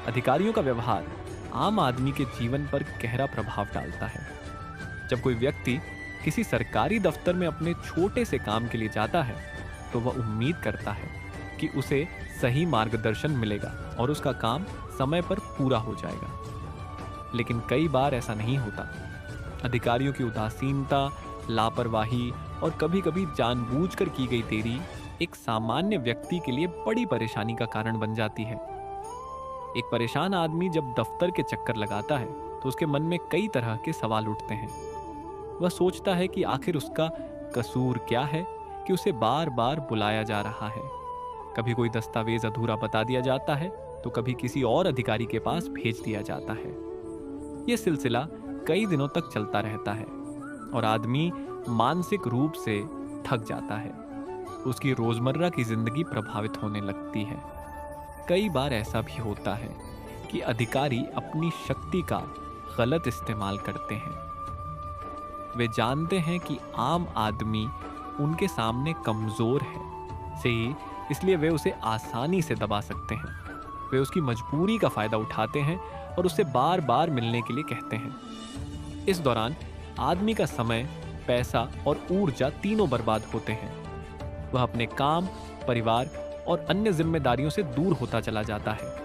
अधिकारियों का व्यवहार आम आदमी के जीवन पर गहरा प्रभाव डालता है। जब कोई व्यक्ति किसी सरकारी दफ्तर में अपने छोटे से काम के लिए जाता है, तो वह उम्मीद करता है कि उसे सही मार्गदर्शन मिलेगा और उसका काम समय पर पूरा हो जाएगा। लेकिन कई बार ऐसा नहीं होता। अधिकारियों की उदासीनता, लापरवाही और कभी-कभी जानबूझकर की गई देरी एक सामान्य व्यक्ति के लिए बड़ी परेशानी का कारण बन जाती है। एक परेशान आदमी जब दफ्तर के चक्कर लगाता है, तो उसके मन में कई तरह के सवाल उठते हैं। वह सोचता है कि आखिर उसका कसूर क्या है कि उसे बार बार बुलाया जा रहा है। कभी कोई दस्तावेज अधूरा बता दिया जाता है, तो कभी किसी और अधिकारी के पास भेज दिया जाता है। यह सिलसिला कई दिनों तक चलता रहता है और आदमी मानसिक रूप से थक जाता है। उसकी रोजमर्रा की जिंदगी प्रभावित होने लगती है। कई बार ऐसा भी होता है कि अधिकारी अपनी शक्ति का गलत इस्तेमाल करते हैं। वे जानते हैं कि आम आदमी उनके सामने कमजोर है, इसलिए वे उसे आसानी से दबा सकते हैं। वे उसकी मजबूरी का फायदा उठाते हैं और उससे बार बार मिलने के लिए कहते हैं। इस दौरान आदमी का समय, पैसा और ऊर्जा तीनों बर्बाद होते हैं। वह अपने काम, परिवार और अन्य जिम्मेदारियों से दूर होता चला जाता है।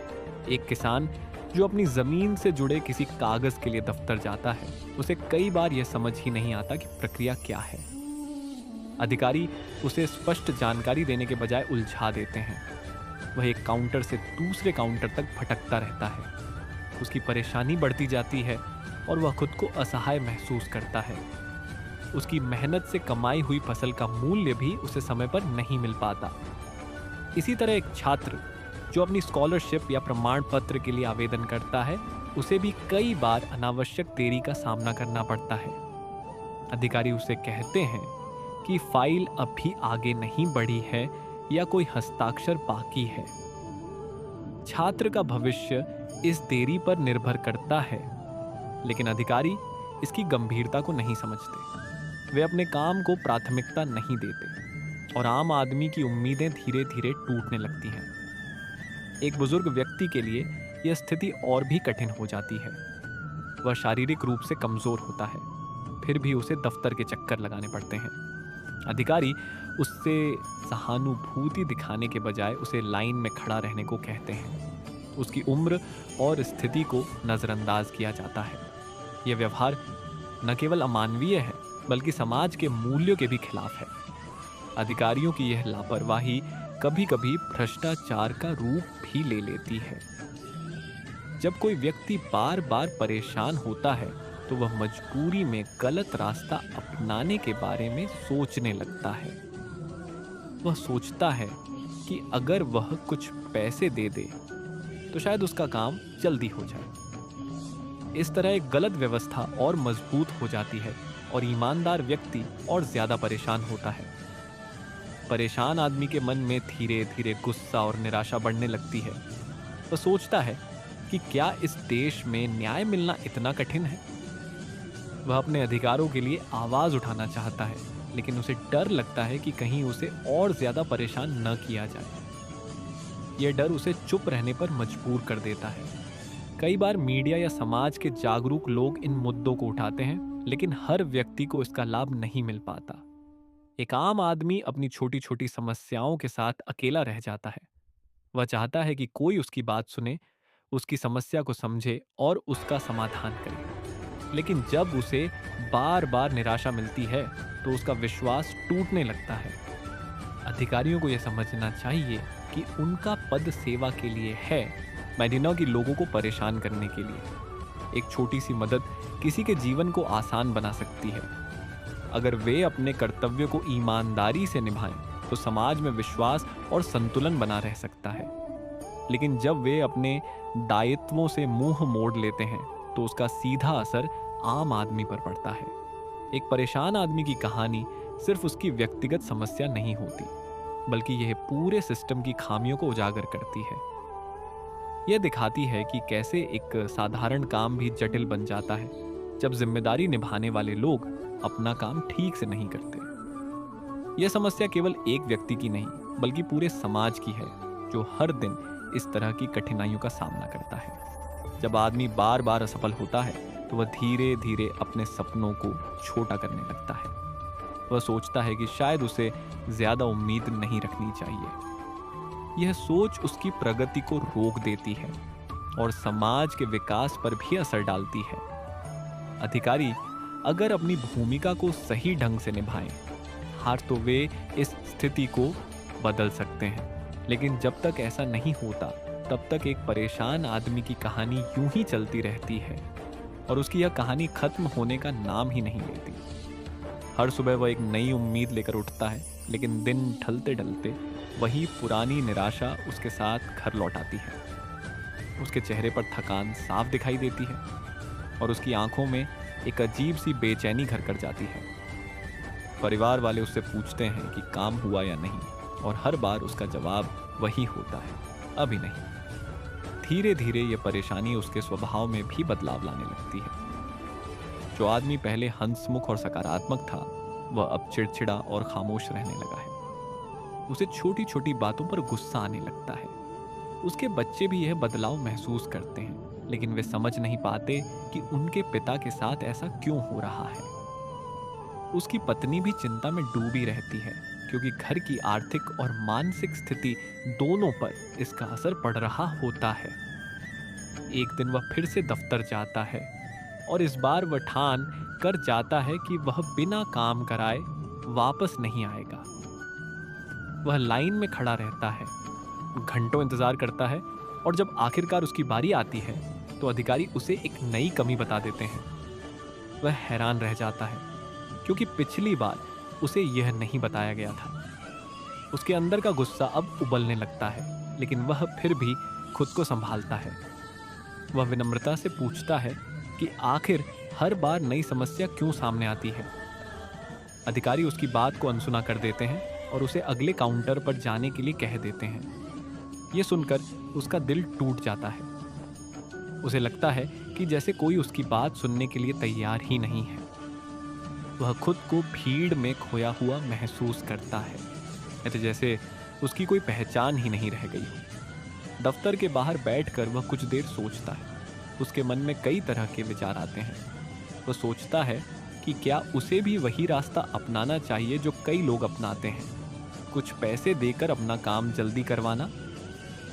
एक किसान जो अपनी जमीन से जुड़े किसी कागज के लिए दफ्तर जाता है, उसे कई बार यह समझ ही नहीं आता कि प्रक्रिया क्या है। अधिकारी उसे स्पष्ट जानकारी देने के बजाय उलझा देते हैं। वह एक काउंटर से दूसरे काउंटर तक भटकता रहता है। उसकी परेशानी बढ़ती जाती है और वह खुद को असहाय महसूस करता है। उसकी मेहनत से कमाई हुई फसल का मूल्य भी उसे समय पर नहीं मिल पाता। इसी तरह एक छात्र जो अपनी स्कॉलरशिप या प्रमाण पत्र के लिए आवेदन करता है, उसे भी कई बार अनावश्यक देरी का सामना करना पड़ता है। अधिकारी उसे कहते हैं कि फाइल अभी आगे नहीं बढ़ी है या कोई हस्ताक्षर बाकी है। छात्र का भविष्य इस देरी पर निर्भर करता है, लेकिन अधिकारी इसकी गंभीरता को नहीं समझते। वे अपने काम को प्राथमिकता नहीं देते और आम आदमी की उम्मीदें धीरे धीरे टूटने लगती हैं। एक बुजुर्ग व्यक्ति के लिए यह स्थिति और भी कठिन हो जाती है। वह शारीरिक रूप से कमजोर होता है, फिर भी उसे दफ्तर के चक्कर लगाने पड़ते हैं। अधिकारी उससे सहानुभूति दिखाने के बजाय उसे लाइन में खड़ा रहने को कहते हैं। उसकी उम्र और स्थिति को नजरअंदाज किया जाता है। यह व्यवहार न केवल अमानवीय है, बल्कि समाज के मूल्यों के भी खिलाफ है। अधिकारियों की यह लापरवाही कभी कभी भ्रष्टाचार का रूप भी ले लेती है। जब कोई व्यक्ति बार बार परेशान होता है, तो वह मजबूरी में गलत रास्ता अपनाने के बारे में सोचने लगता है। वह सोचता है कि अगर वह कुछ पैसे दे दे तो शायद उसका काम जल्दी हो जाए। इस तरह एक गलत व्यवस्था और मजबूत हो जाती है और ईमानदार व्यक्ति और ज्यादा परेशान होता है। परेशान आदमी के मन में धीरे धीरे गुस्सा और निराशा बढ़ने लगती है। वह सोचता है कि क्या इस देश में न्याय मिलना इतना कठिन है। वह अपने अधिकारों के लिए आवाज उठाना चाहता है, लेकिन उसे डर लगता है कि कहीं उसे और ज्यादा परेशान न किया जाए। यह डर उसे चुप रहने पर मजबूर कर देता है। कई बार मीडिया या समाज के जागरूक लोग इन मुद्दों को उठाते हैं, लेकिन हर व्यक्ति को इसका लाभ नहीं मिल पाता। एक आम आदमी अपनी छोटी छोटी समस्याओं के साथ अकेला रह जाता है। वह चाहता है कि कोई उसकी बात सुने, उसकी समस्या को समझे और उसका समाधान करे। लेकिन जब उसे बार बार निराशा मिलती है, तो उसका विश्वास टूटने लगता है। अधिकारियों को यह समझना चाहिए कि उनका पद सेवा के लिए है, मदीना के लोगों को परेशान करने के लिए। एक छोटी सी मदद किसी के जीवन को आसान बना सकती है। अगर वे अपने कर्तव्य को ईमानदारी से निभाएं, तो समाज में विश्वास और संतुलन बना रह सकता है। लेकिन जब वे अपने दायित्वों से मुंह मोड़ लेते हैं, तो उसका सीधा असर आम आदमी पर पड़ता है। एक परेशान आदमी की कहानी सिर्फ उसकी व्यक्तिगत समस्या नहीं होती, बल्कि यह पूरे सिस्टम की खामियों को उजागर करती है। यह दिखाती है कि कैसे एक साधारण काम भी जटिल बन जाता है, जब जिम्मेदारी निभाने वाले लोग अपना काम ठीक से नहीं करते। यह समस्या केवल एक व्यक्ति की नहीं, बल्कि पूरे समाज की है, जो हर दिन इस तरह की कठिनाइयों का सामना करता है। जब आदमी बार बार असफल होता है तो वह धीरे धीरे अपने सपनों को छोटा करने लगता है। वह सोचता है कि शायद उसे ज्यादा उम्मीद नहीं रखनी चाहिए। यह सोच उसकी प्रगति को रोक देती है और समाज के विकास पर भी असर डालती है। अधिकारी अगर अपनी भूमिका को सही ढंग से निभाएं, तो वे इस स्थिति को बदल सकते हैं। लेकिन जब तक ऐसा नहीं होता तब तक एक परेशान आदमी की कहानी यूं ही चलती रहती है और उसकी यह कहानी खत्म होने का नाम ही नहीं लेती। हर सुबह वह एक नई उम्मीद लेकर उठता है, लेकिन दिन ढलते ढलते वही पुरानी निराशा उसके साथ घर लौट आती है। उसके चेहरे पर थकान साफ दिखाई देती है और उसकी आंखों में एक अजीब सी बेचैनी घर कर जाती है। परिवार वाले उससे पूछते हैं कि काम हुआ या नहीं, और हर बार उसका जवाब वही होता है, अभी नहीं। धीरे धीरे ये परेशानी उसके स्वभाव में भी बदलाव लाने लगती है। जो आदमी पहले हंसमुख और सकारात्मक था, वह अब चिड़चिड़ा और खामोश रहने लगा है। उसे छोटी छोटी बातों पर गुस्सा आने लगता है। उसके बच्चे भी यह बदलाव महसूस करते हैं, लेकिन वे समझ नहीं पाते कि उनके पिता के साथ ऐसा क्यों हो रहा है। उसकी पत्नी भी चिंता में डूबी रहती है, क्योंकि घर की आर्थिक और मानसिक स्थिति दोनों पर इसका असर पड़ रहा होता है। एक दिन वह फिर से दफ्तर जाता है और इस बार वह ठान कर जाता है कि वह बिना काम कराए वापस नहीं आएगा। वह लाइन में खड़ा रहता है, घंटों इंतजार करता है, और जब आखिरकार उसकी बारी आती है तो अधिकारी उसे एक नई कमी बता देते हैं। वह हैरान रह जाता है, क्योंकि पिछली बार उसे यह नहीं बताया गया था। उसके अंदर का गुस्सा अब उबलने लगता है, लेकिन वह फिर भी खुद को संभालता है। वह विनम्रता से पूछता है कि आखिर हर बार नई समस्या क्यों सामने आती है। अधिकारी उसकी बात को अनसुना कर देते हैं और उसे अगले काउंटर पर जाने के लिए कह देते हैं। यह सुनकर उसका दिल टूट जाता है। उसे लगता है कि जैसे कोई उसकी बात सुनने के लिए तैयार ही नहीं है। वह खुद को भीड़ में खोया हुआ महसूस करता है, तो जैसे उसकी कोई पहचान ही नहीं रह गई हो। दफ्तर के बाहर बैठकर वह कुछ देर सोचता है। उसके मन में कई तरह के विचार आते हैं। वह सोचता है कि क्या उसे भी वही रास्ता अपनाना चाहिए जो कई लोग अपनाते हैं, कुछ पैसे देकर अपना काम जल्दी करवाना।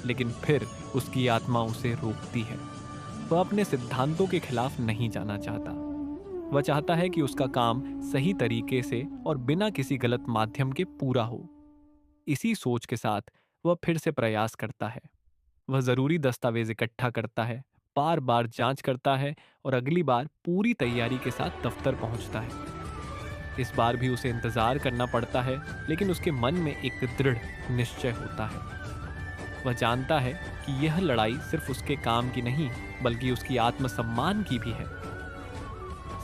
लेकिन फिर उसकी आत्मा उसे रोकती है। वह अपने सिद्धांतों के खिलाफ नहीं जाना चाहता। वह चाहता है कि उसका काम सही तरीके से और बिना किसी गलत माध्यम के पूरा हो। इसी सोच के साथ वह फिर से प्रयास करता है। वह जरूरी दस्तावेज इकट्ठा करता है, बार बार जांच करता है और अगली बार पूरी तैयारी के साथ दफ्तर पहुंचता है। इस बार भी उसे इंतजार करना पड़ता है, लेकिन उसके मन में एक दृढ़ निश्चय होता है। वह जानता है कि यह लड़ाई सिर्फ उसके काम की नहीं, बल्कि उसकी आत्मसम्मान की भी है।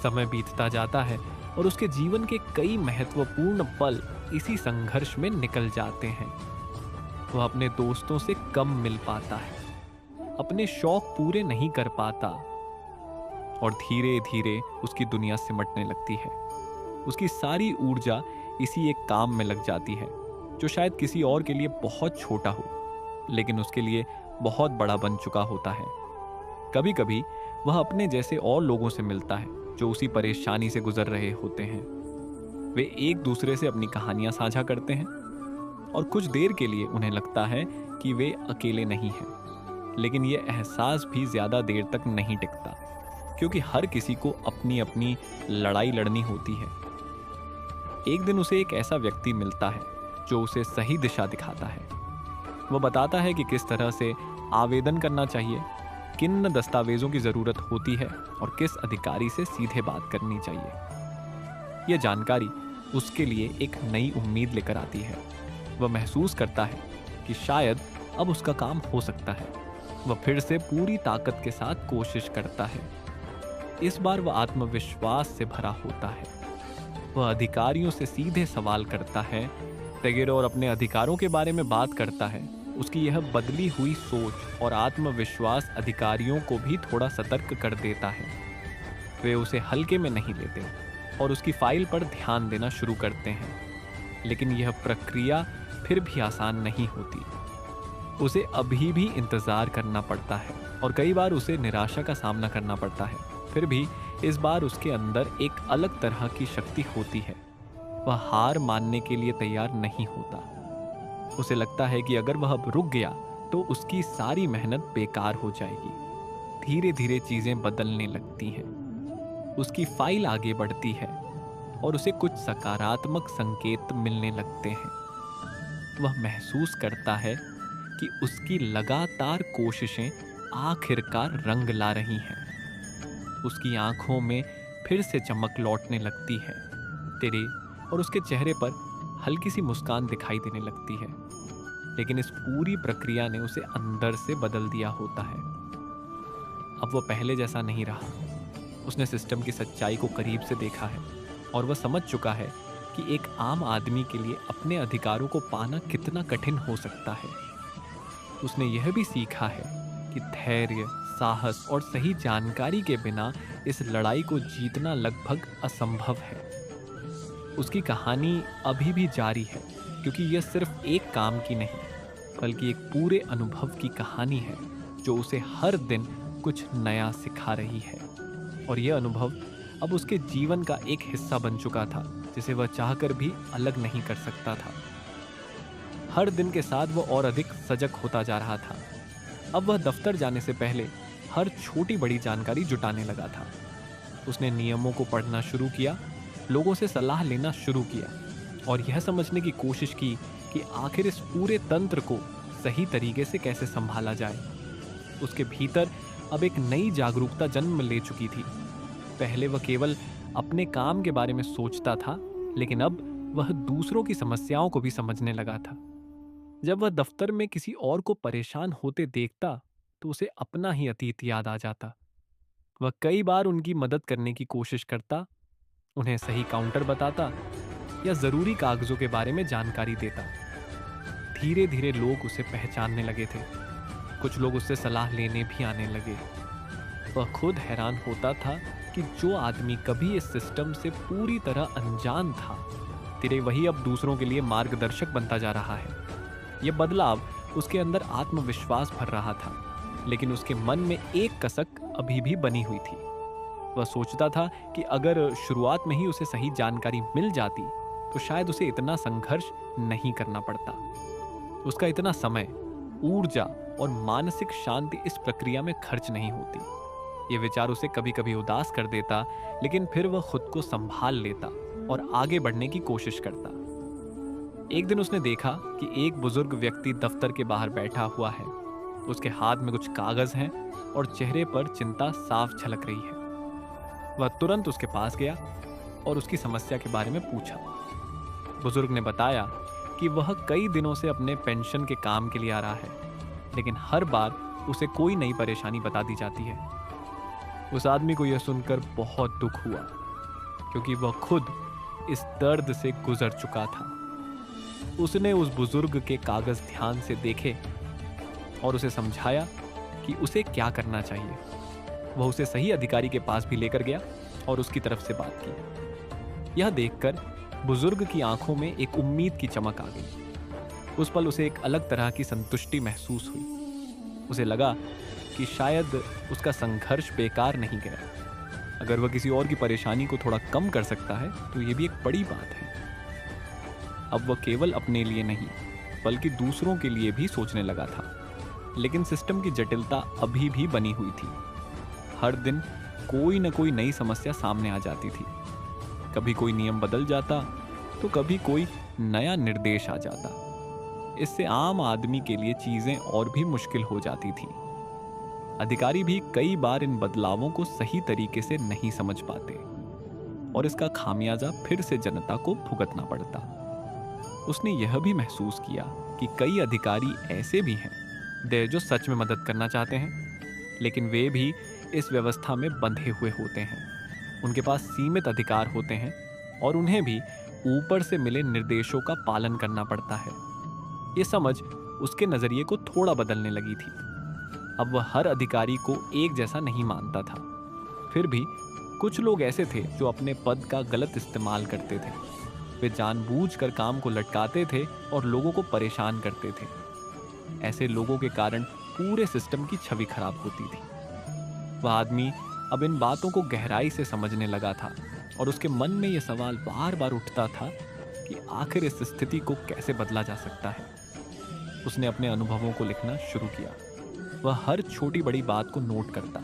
समय बीतता जाता है और उसके जीवन के कई महत्वपूर्ण पल इसी संघर्ष में निकल जाते हैं। वह अपने दोस्तों से कम मिल पाता है, अपने शौक पूरे नहीं कर पाता, और धीरे धीरे उसकी दुनिया सिमटने लगती है। उसकी सारी ऊर्जा इसी एक काम में लग जाती है, जो शायद किसी और के लिए बहुत छोटा हो, लेकिन उसके लिए बहुत बड़ा बन चुका होता है। कभी कभी वह अपने जैसे और लोगों से मिलता है जो उसी परेशानी से गुजर रहे होते हैं। वे एक दूसरे से अपनी कहानियां साझा करते हैं और कुछ देर के लिए उन्हें लगता है कि वे अकेले नहीं हैं। लेकिन यह एहसास भी ज्यादा देर तक नहीं टिकता, क्योंकि हर किसी को अपनी अपनी लड़ाई लड़नी होती है। एक दिन उसे एक ऐसा व्यक्ति मिलता है जो उसे सही दिशा दिखाता है। वह बताता है कि किस तरह से आवेदन करना चाहिए, किन दस्तावेजों की जरूरत होती है और किस अधिकारी से सीधे बात करनी चाहिए। यह जानकारी उसके लिए एक नई उम्मीद लेकर आती है। वह महसूस करता है कि शायद अब उसका काम हो सकता है। वह फिर से पूरी ताकत के साथ कोशिश करता है। इस बार वह आत्मविश्वास से भरा होता है। वह अधिकारियों से सीधे सवाल करता है, वगैरह और अपने अधिकारों के बारे में बात करता है। उसकी यह बदली हुई सोच और आत्मविश्वास अधिकारियों को भी थोड़ा सतर्क कर देता है। वे उसे हल्के में नहीं लेते और उसकी फाइल पर ध्यान देना शुरू करते हैं। लेकिन यह प्रक्रिया फिर भी आसान नहीं होती। उसे अभी भी इंतजार करना पड़ता है और कई बार उसे निराशा का सामना करना पड़ता है। फिर भी इस बार उसके अंदर एक अलग तरह की शक्ति होती है। वह हार मानने के लिए तैयार नहीं होता। उसे लगता है कि अगर वह अब रुक गया तो उसकी सारी मेहनत बेकार हो जाएगी। धीरे धीरे चीजें बदलने लगती हैं। उसकी फाइल आगे बढ़ती है और उसे कुछ सकारात्मक संकेत मिलने लगते हैं। वह महसूस करता है कि उसकी लगातार कोशिशें आखिरकार रंग ला रही हैं। उसकी आंखों में फिर से चमक लौटने लगती है तेरे और उसके चेहरे पर हल्की सी मुस्कान दिखाई देने लगती है। लेकिन इस पूरी प्रक्रिया ने उसे अंदर से बदल दिया होता है। अब वो पहले जैसा नहीं रहा। उसने सिस्टम की सच्चाई को करीब से देखा है और वह समझ चुका है कि एक आम आदमी के लिए अपने अधिकारों को पाना कितना कठिन हो सकता है। उसने यह भी सीखा है कि धैर्य, साहस और सही जानकारी के बिना इस लड़ाई को जीतना लगभग असंभव है। उसकी कहानी अभी भी जारी है क्योंकि यह सिर्फ एक काम की नहीं बल्कि एक पूरे अनुभव की कहानी है जो उसे हर दिन कुछ नया सिखा रही है। और यह अनुभव अब उसके जीवन का एक हिस्सा बन चुका था जिसे वह चाहकर भी अलग नहीं कर सकता था। हर दिन के साथ वह और अधिक सजग होता जा रहा था। अब वह दफ्तर जाने से पहले हर छोटी बड़ी जानकारी जुटाने लगा था। उसने नियमों को पढ़ना शुरू किया, लोगों से सलाह लेना शुरू किया और यह समझने की कोशिश की कि आखिर इस पूरे तंत्र को सही तरीके से कैसे संभाला जाए। उसके भीतर अब एक नई जागरूकता जन्म ले चुकी थी। पहले वह केवल अपने काम के बारे में सोचता था, लेकिन अब वह दूसरों की समस्याओं को भी समझने लगा था। जब वह दफ्तर में किसी और को परेशान होते देखता तो उसे अपना ही अतीत याद आ जाता। वह कई बार उनकी मदद करने की कोशिश करता, उन्हें सही काउंटर बताता या जरूरी कागजों के बारे में जानकारी देता। धीरे धीरे लोग उसे पहचानने लगे थे। कुछ लोग उससे सलाह लेने भी आने लगे। वह खुद हैरान होता था कि जो आदमी कभी इस सिस्टम से पूरी तरह अनजान था, तेरे वही अब दूसरों के लिए मार्गदर्शक बनता जा रहा है। यह बदलाव उसके अंदर आत्मविश्वास भर रहा था, लेकिन उसके मन में एक कसक अभी भी बनी हुई थी। वह सोचता था कि अगर शुरुआत में ही उसे सही जानकारी मिल जाती तो शायद उसे इतना संघर्ष नहीं करना पड़ता। उसका इतना समय, ऊर्जा और मानसिक शांति इस प्रक्रिया में खर्च नहीं होती। ये विचार उसे कभी कभी उदास कर देता, लेकिन फिर वह खुद को संभाल लेता और आगे बढ़ने की कोशिश करता। एक दिन उसने देखा कि एक बुजुर्ग व्यक्ति दफ्तर के बाहर बैठा हुआ है। उसके हाथ में कुछ कागज हैं और चेहरे पर चिंता साफ झलक रही है। वह तुरंत उसके पास गया और उसकी समस्या के बारे में पूछा। बुजुर्ग ने बताया कि वह कई दिनों से अपने पेंशन के काम के लिए आ रहा है, लेकिन हर बार उसे कोई नई परेशानी बता दी जाती है। उस आदमी को यह सुनकर बहुत दुख हुआ क्योंकि वह खुद इस दर्द से गुजर चुका था। उसने उस बुजुर्ग के कागज ध्यान से देखे और उसे समझाया कि उसे क्या करना चाहिए। वह उसे सही अधिकारी के पास भी लेकर गया और उसकी तरफ से बात की। यह देखकर बुजुर्ग की आंखों में एक उम्मीद की चमक आ गई। उस पल उसे एक अलग तरह की संतुष्टि महसूस हुई। उसे लगा कि शायद उसका संघर्ष बेकार नहीं गया। अगर वह किसी और की परेशानी को थोड़ा कम कर सकता है तो यह भी एक बड़ी बात है। अब वह केवल अपने लिए नहीं बल्कि दूसरों के लिए भी सोचने लगा था। लेकिन सिस्टम की जटिलता अभी भी बनी हुई थी। हर दिन कोई न कोई नई समस्या सामने आ जाती थी। कभी कोई नियम बदल जाता तो कभी कोई नया निर्देश आ जाता। इससे आम आदमी के लिए चीजें और भी मुश्किल हो जाती थी। अधिकारी भी कई बार इन बदलावों को सही तरीके से नहीं समझ पाते और इसका खामियाजा फिर से जनता को भुगतना पड़ता। उसने यह भी महसूस किया कि कई अधिकारी ऐसे भी हैं जो सच में मदद करना चाहते हैं, लेकिन वे भी इस व्यवस्था में बंधे हुए होते हैं। उनके पास सीमित अधिकार होते हैं और उन्हें भी ऊपर से मिले निर्देशों का पालन करना पड़ता है। ये समझ उसके नजरिए को थोड़ा बदलने लगी थी। अब वह हर अधिकारी को एक जैसा नहीं मानता था। फिर भी कुछ लोग ऐसे थे जो अपने पद का गलत इस्तेमाल करते थे। वे जानबूझकर काम को लटकाते थे और लोगों को परेशान करते थे। ऐसे लोगों के कारण पूरे सिस्टम की छवि खराब होती थी। वह आदमी अब इन बातों को गहराई से समझने लगा था और उसके मन में यह सवाल बार बार उठता था कि आखिर इस स्थिति को कैसे बदला जा सकता है। उसने अपने अनुभवों को लिखना शुरू किया। वह हर छोटी बड़ी बात को नोट करता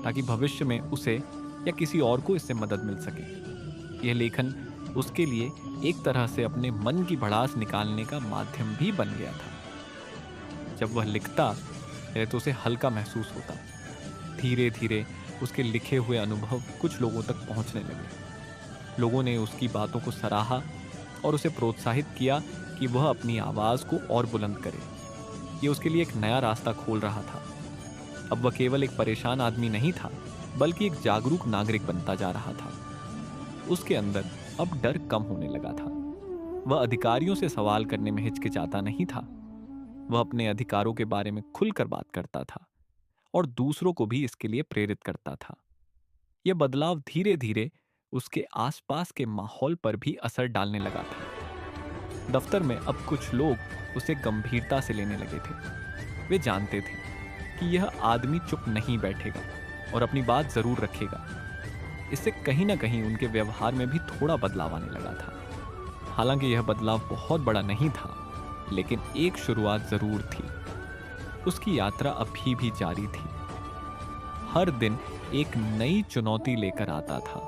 ताकि भविष्य में उसे या किसी और को इससे मदद मिल सके। यह लेखन उसके लिए एक तरह से अपने मन की भड़ास निकालने का माध्यम भी बन गया था। जब वह लिखता तो उसे हल्का महसूस होता। धीरे धीरे उसके लिखे हुए अनुभव कुछ लोगों तक पहुंचने लगे। लोगों ने उसकी बातों को सराहा और उसे प्रोत्साहित किया कि वह अपनी आवाज को और बुलंद करे। यह उसके लिए एक नया रास्ता खोल रहा था। अब वह केवल एक परेशान आदमी नहीं था, बल्कि एक जागरूक नागरिक बनता जा रहा था। उसके अंदर अब डर कम होने लगा था। वह अधिकारियों से सवाल करने में हिचकिचाता नहीं था। वह अपने अधिकारों के बारे में खुलकर बात करता था और दूसरों को भी इसके लिए प्रेरित करता था। यह बदलाव धीरे धीरे उसके आसपास के माहौल पर भी असर डालने लगा था। दफ्तर में अब कुछ लोग उसे गंभीरता से लेने लगे थे। वे जानते थे कि यह आदमी चुप नहीं बैठेगा और अपनी बात जरूर रखेगा। इससे कहीं ना कहीं उनके व्यवहार में भी थोड़ा बदलाव आने लगा था। हालांकि यह बदलाव बहुत बड़ा नहीं था, लेकिन एक शुरुआत जरूर थी। उसकी यात्रा अभी भी जारी थी। हर दिन एक नई चुनौती लेकर आता था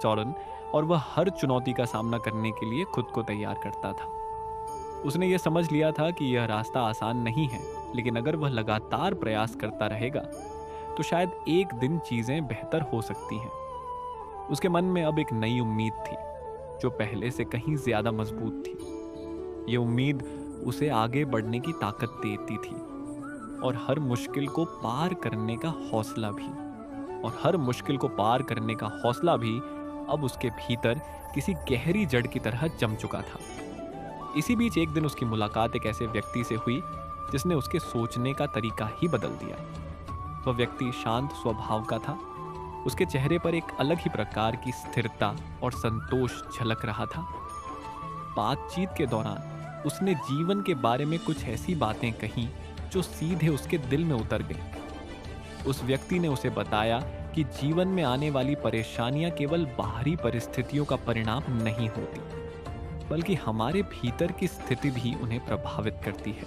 सॉरन, और वह हर चुनौती का सामना करने के लिए खुद को तैयार करता था। उसने यह समझ लिया था कि यह रास्ता आसान नहीं है, लेकिन अगर वह लगातार प्रयास करता रहेगा तो शायद एक दिन चीजें बेहतर हो सकती हैं। उसके मन में अब एक नई उम्मीद थी जो पहले से कहीं ज्यादा मजबूत थी। यह उम्मीद उसे आगे बढ़ने की ताकत देती थी और हर मुश्किल को पार करने का हौसला भी। अब उसके भीतर किसी गहरी जड़ की तरह जम चुका था। इसी बीच एक दिन उसकी मुलाकात एक ऐसे व्यक्ति से हुई जिसने उसके सोचने का तरीका ही बदल दिया। वह व्यक्ति शांत स्वभाव का था। उसके चेहरे पर एक अलग ही प्रकार की स्थिरता और संतोष झलक रहा था। बातचीत के दौरान उसने जीवन के बारे में कुछ ऐसी बातें कहीं जो सीधे उसके दिल में उतर गई। उस व्यक्ति ने उसे बताया कि जीवन में आने वाली परेशानियां केवल बाहरी परिस्थितियों का परिणाम नहीं होती, बल्कि हमारे भीतर की स्थिति भी उन्हें प्रभावित करती है।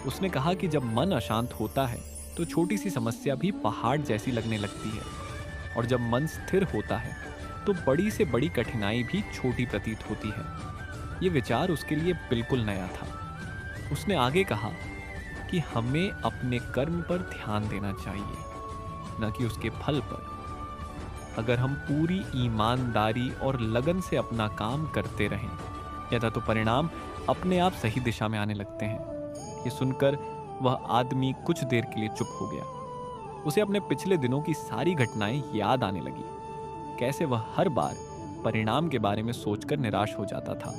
उसने कहा कि जब मन अशांत होता है तो छोटी सी समस्या भी पहाड़ जैसी लगने लगती है, और जब मन स्थिर होता है तो बड़ी से बड़ी कठिनाई भी छोटी प्रतीत होती है। यह विचार उसके लिए बिल्कुल नया था। उसने आगे कहा कि हमें अपने कर्म पर ध्यान देना चाहिए, न कि उसके फल पर। अगर हम पूरी ईमानदारी और लगन से अपना काम करते रहें, या तो परिणाम अपने आप सही दिशा में आने लगते हैं। ये सुनकर वह आदमी कुछ देर के लिए चुप हो गया। उसे अपने पिछले दिनों की सारी घटनाएं याद आने लगी। कैसे वह हर बार परिणाम के बारे में सोचकर निराश हो जाता था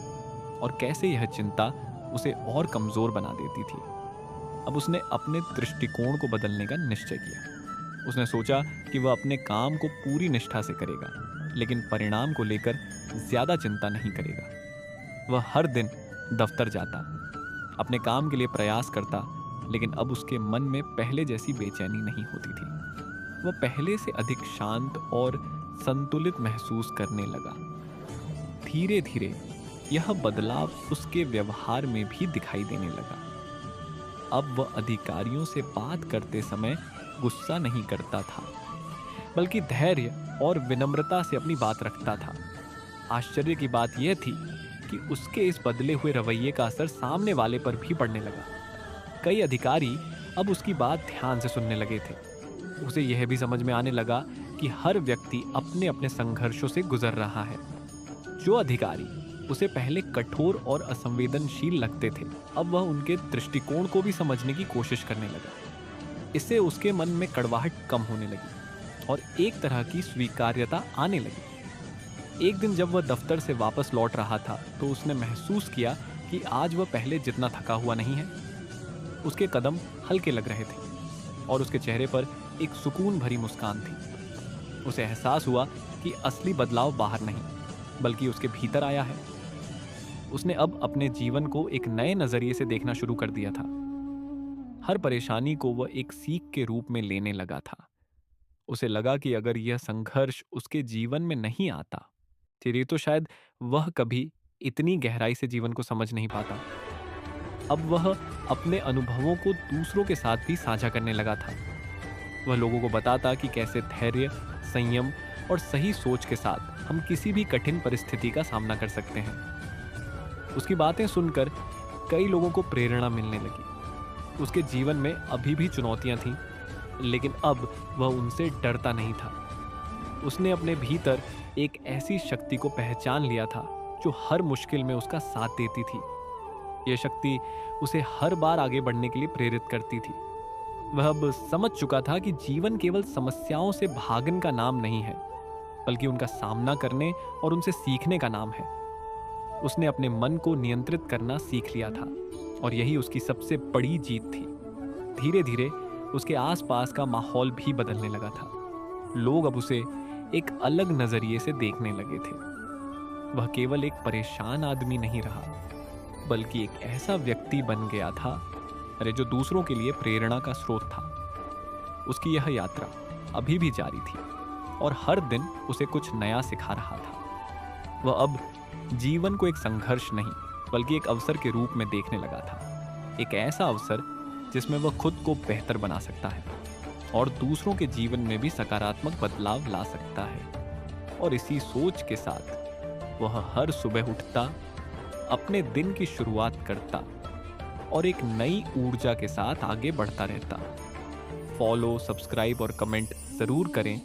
और कैसे यह चिंता उसे और कमजोर बना देती थी। अब उसने अपने दृष्टिकोण को बदलने का निश्चय किया। उसने सोचा कि वह अपने काम को पूरी निष्ठा से करेगा, लेकिन परिणाम को लेकर ज्यादा चिंता नहीं करेगा। वह हर दिन दफ्तर जाता, अपने काम के लिए प्रयास करता, लेकिन अब उसके मन में पहले जैसी बेचैनी नहीं होती थी। वह पहले से अधिक शांत और संतुलित महसूस करने लगा। धीरे धीरे यह बदलाव उसके व्यवहार में भी दिखाई देने लगा। अब वह अधिकारियों से बात करते समय गुस्सा नहीं करता था, बल्कि धैर्य और विनम्रता से अपनी बात रखता था। आश्चर्य की बात यह थी कि उसके इस बदले हुए रवैये का असर सामने वाले पर भी पड़ने लगा। कई अधिकारी अब उसकी बात ध्यान से सुनने लगे थे। उसे यह भी समझ में आने लगा कि हर व्यक्ति अपने अपने संघर्षों से गुजर रहा है। जो अधिकारी उसे पहले कठोर और असंवेदनशील लगते थे, अब वह उनके दृष्टिकोण को भी समझने की कोशिश करने लगा। इससे उसके मन में कड़वाहट कम होने लगी और एक तरह की स्वीकार्यता आने लगी। एक दिन जब वह दफ्तर से वापस लौट रहा था तो उसने महसूस किया कि आज वह पहले जितना थका हुआ नहीं है। उसके कदम हल्के लग रहे थे और उसके चेहरे पर एक सुकून भरी मुस्कान थी। उसे एहसास हुआ कि असली बदलाव बाहर नहीं, बल्कि उसके भीतर आया है। उसने अब अपने जीवन को एक नए नजरिए से देखना शुरू कर दिया था। हर परेशानी को वह एक सीख के रूप में लेने लगा था। उसे लगा कि अगर यह संघर्ष उसके जीवन में नहीं आता, फिर तो शायद वह कभी इतनी गहराई से जीवन को समझ नहीं पाता। अब वह अपने अनुभवों को दूसरों के साथ भी साझा करने लगा था। वह लोगों को बताता कि कैसे धैर्य, संयम और सही सोच के साथ हम किसी भी कठिन परिस्थिति का सामना कर सकते हैं। उसकी बातें सुनकर कई लोगों को प्रेरणा मिलने लगी। उसके जीवन में अभी भी चुनौतियां थीं, लेकिन अब वह उनसे डरता नहीं था। उसने अपने भीतर एक ऐसी शक्ति को पहचान लिया था जो हर मुश्किल में उसका साथ देती थी। यह शक्ति उसे हर बार आगे बढ़ने के लिए प्रेरित करती थी। वह अब समझ चुका था कि जीवन केवल समस्याओं से भागने का नाम नहीं है, बल्कि उनका सामना करने और उनसे सीखने का नाम है। उसने अपने मन को नियंत्रित करना सीख लिया था और यही उसकी सबसे बड़ी जीत थी। धीरे धीरे उसके आसपास का माहौल भी बदलने लगा था। लोग अब उसे एक अलग नजरिए से देखने लगे थे। वह केवल एक परेशान आदमी नहीं रहा, बल्कि एक ऐसा व्यक्ति बन गया था जो दूसरों के लिए प्रेरणा का स्रोत था। उसकी यह यात्रा अभी भी जारी थी और हर दिन उसे कुछ नया सिखा रहा था। वह अब जीवन को एक संघर्ष नहीं, बल्कि एक अवसर के रूप में देखने लगा था। एक ऐसा अवसर जिसमें वह खुद को बेहतर बना सकता है और दूसरों के जीवन में भी सकारात्मक बदलाव ला सकता है। और इसी सोच के साथ वह हर सुबह उठता, अपने दिन की शुरुआत करता और एक नई ऊर्जा के साथ आगे बढ़ता रहता। फॉलो, सब्सक्राइब और कमेंट जरूर करें